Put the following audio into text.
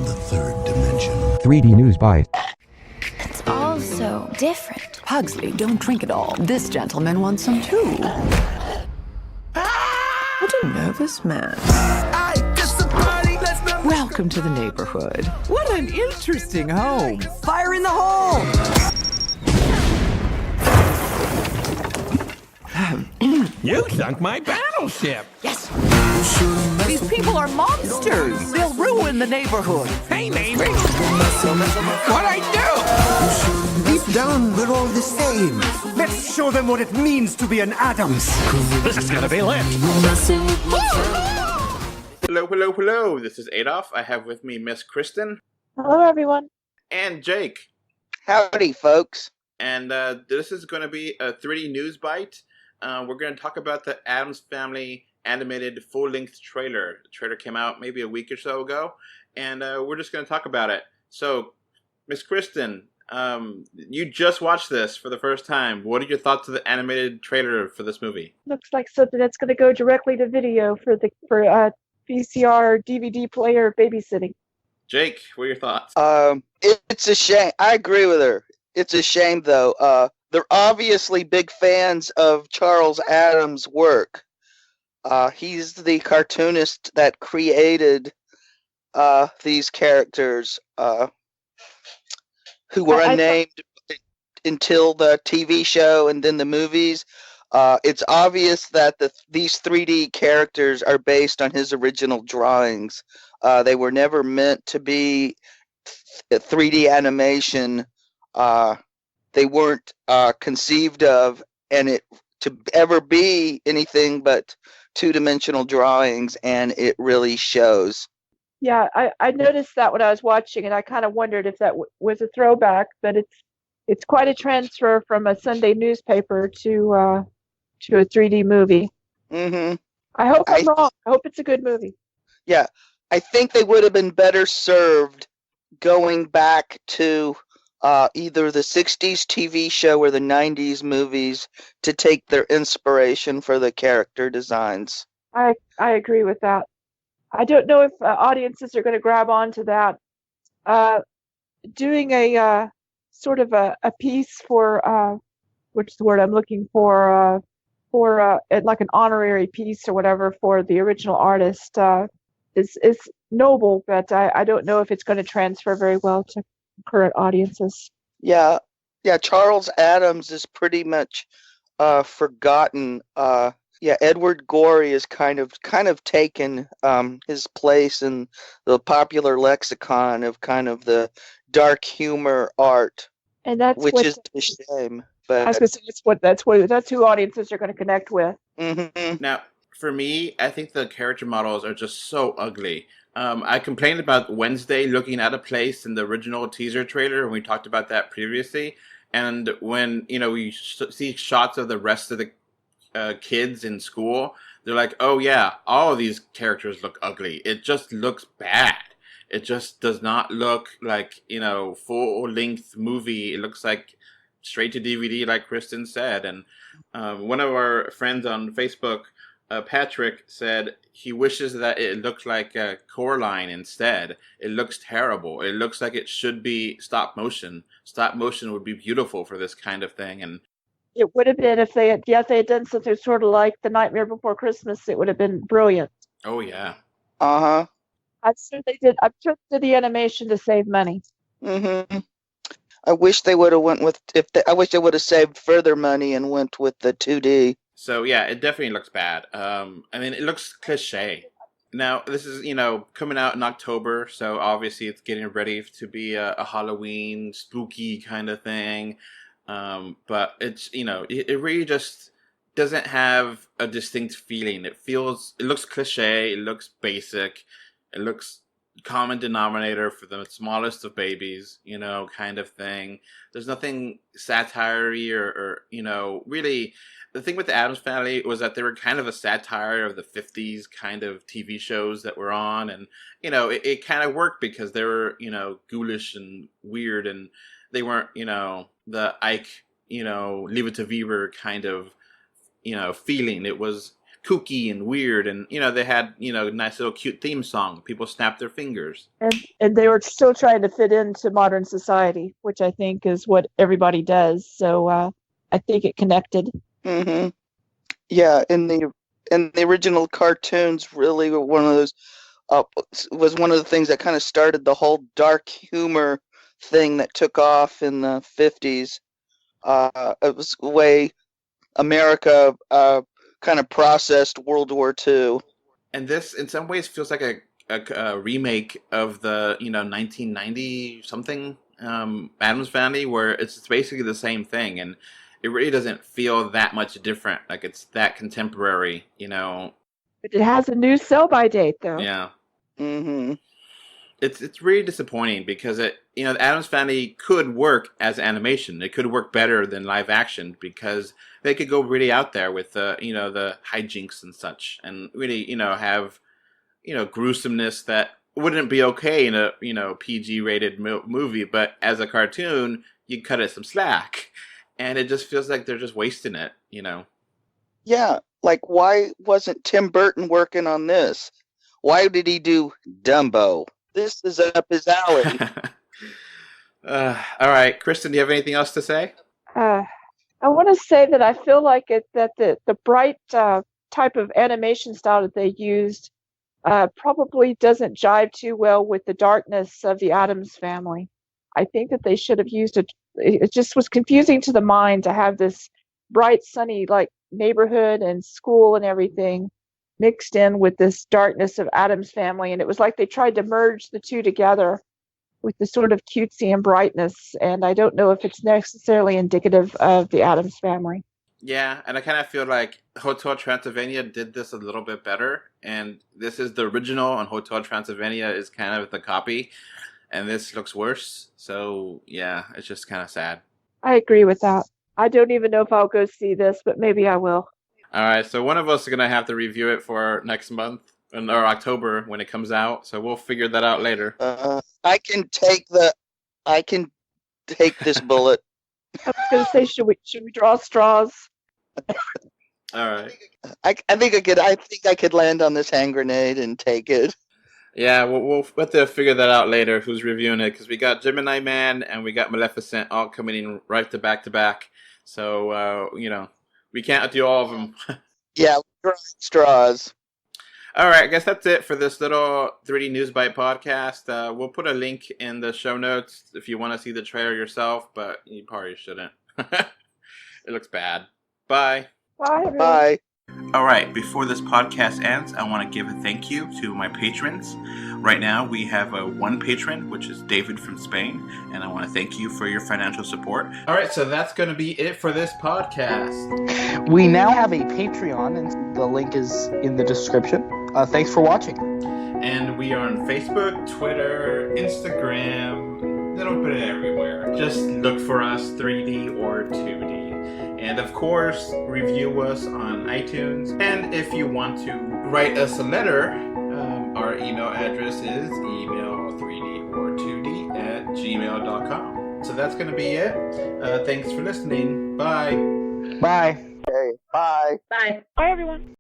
the third dimension. 3D Newsbite. It's all so different. Pugsley, don't drink it all. This gentleman wants some too. What a nervous man. Welcome to the neighborhood. What an interesting home. Fire in the hole! You sunk my battleship! Yes! These people are monsters! They'll ruin the neighborhood! Hey, neighbor! What'd I do? Deep down, we're all the same. Let's show them what it means to be an Addams. This is gonna be lit! Hello. This is Adolph. I have with me Miss Christin. Hello, everyone. And Jake. Howdy, folks. And this is going to be a 3D Newsbite. We're going to talk about the Addams Family animated full-length trailer. The trailer came out maybe a week or so ago, and we're just going to talk about it. So, Miss Christin, you just watched this for the first time. What are your thoughts of the animated trailer for this movie? Looks like something that's going to go directly to video for VCR DVD player babysitting. Jake, what are your thoughts? It's a shame. I agree with her. It's a shame, though. They're obviously big fans of Charles Addams' work. He's the cartoonist that created these characters who were unnamed until the TV show and then the movies. It's obvious that these 3D characters are based on his original drawings. They were never meant to be 3D animation. They weren't conceived of to ever be anything but two-dimensional drawings, and it really shows. Yeah, I noticed that when I was watching, and I kind of wondered if that was a throwback, but it's quite a transfer from a Sunday newspaper to a 3D movie. Mm-hmm. I hope I'm wrong. I hope it's a good movie. Yeah, I think they would have been better served going back to either the 60s TV show or the 90s movies to take their inspiration for the character designs. I agree with that. I don't know if audiences are going to grab onto that. Doing a sort of a piece for, which is the word I'm looking for like an honorary piece or whatever for the original artist is noble, but I don't know if it's going to transfer very well to current audiences. Yeah, Charles Addams is pretty much forgotten. Edward Gorey is kind of taken his place in the popular lexicon of kind of the dark humor art, and that's is a shame. But I was going to say that's who audiences are going to connect with. Mm-hmm. Now, for me, I think the character models are just so ugly. I complained about Wednesday looking out of place in the original teaser trailer, and we talked about that previously. And when we see shots of the rest of the kids in school, they're like, "Oh yeah, all of these characters look ugly. It just looks bad. It just does not look like full length movie. It looks like straight to DVD, like Christin said." And one of our friends on Facebook, Patrick, said he wishes that it looked like Coraline instead. It looks terrible. It looks like it should be stop motion. Stop motion would be beautiful for this kind of thing. And it would have been if they had done something sort of like The Nightmare Before Christmas. It would have been brilliant. Oh yeah. Uh-huh. I'm sure they did. I'm sure they did the animation to save money. Mm-hmm. I wish they would have went with I wish they would have saved further money and went with the 2D. So yeah, it definitely looks bad. I mean, it looks cliche. Now, this is, coming out in October, so obviously it's getting ready to be a Halloween spooky kind of thing. But it's, it really just doesn't have a distinct feeling. It looks cliche, it looks basic, it looks common denominator for the smallest of babies, kind of thing. There's nothing satire-y or really. The thing with the Addams Family was that they were kind of a satire of the 50s kind of TV shows that were on, and it kind of worked because they were ghoulish and weird, and they weren't the Ike Leave It to Beaver kind of feeling. It was kooky and weird, and they had nice little cute theme song. People snapped their fingers. And they were still trying to fit into modern society, which I think is what everybody does. So I think it connected. Mm-hmm. Yeah, and the original cartoons really were one of those. Was one of the things that kind of started the whole dark humor thing that took off in the 50s. It was the way America kind of processed World War II. And this, in some ways, feels like a remake of the 1990 something Addams Family, where it's basically the same thing, and it really doesn't feel that much different. Like it's that contemporary, But it has a new sell-by date, though. Yeah. Mm-hmm. It's really disappointing because the Addams Family could work as animation. It could work better than live action because they could go really out there with the hijinks and such, and really have gruesomeness that wouldn't be okay in a PG rated movie, but as a cartoon you cut it some slack, and it just feels like they're just wasting it. Yeah, like why wasn't Tim Burton working on this? Why did he do Dumbo? This is up his alley. All right, Christin, do you have anything else to say? I want to say that I feel like that the bright type of animation style that they used probably doesn't jive too well with the darkness of the Addams Family. I think that they should have used it. It just was confusing to the mind to have this bright, sunny like neighborhood and school and everything mixed in with this darkness of Addams Family, and it was like they tried to merge the two together with the sort of cutesy and brightness, and I don't know if it's necessarily indicative of the Addams Family. Yeah, and I kind of feel like Hotel Transylvania did this a little bit better, and this is the original, and Hotel Transylvania is kind of the copy, and this looks worse, so yeah, it's just kind of sad. I agree with that. I don't even know if I'll go see this, but maybe I will. All right, so one of us is going to have to review it for next month, or October when it comes out, so we'll figure that out later. I can take this bullet. I was going to say, should we draw straws? All right. I think I could land on this hand grenade and take it. Yeah, we'll have to figure that out later, who's reviewing it, because we got Gemini Man and we got Maleficent all coming in right to back. So, we can't do all of them. Yeah, straws. All right, I guess that's it for this little 3D Newsbite podcast. We'll put a link in the show notes if you want to see the trailer yourself, but you probably shouldn't. It looks bad. Bye. Bye, everyone. Bye. All right, before this podcast ends, I want to give a thank you to my patrons. Right now, we have one patron, which is David from Spain, and I want to thank you for your financial support. All right, so that's going to be it for this podcast. We now have a Patreon, and the link is in the description. Thanks for watching. And we are on Facebook, Twitter, Instagram, a little bit everywhere. Just look for us, 3D or 2D. And of course, review us on iTunes. And if you want to write us a letter, our email address is email3dortwo d@gmail.com. So that's going to be it. Thanks for listening. Bye. Bye. Okay, bye. Bye. Bye, everyone.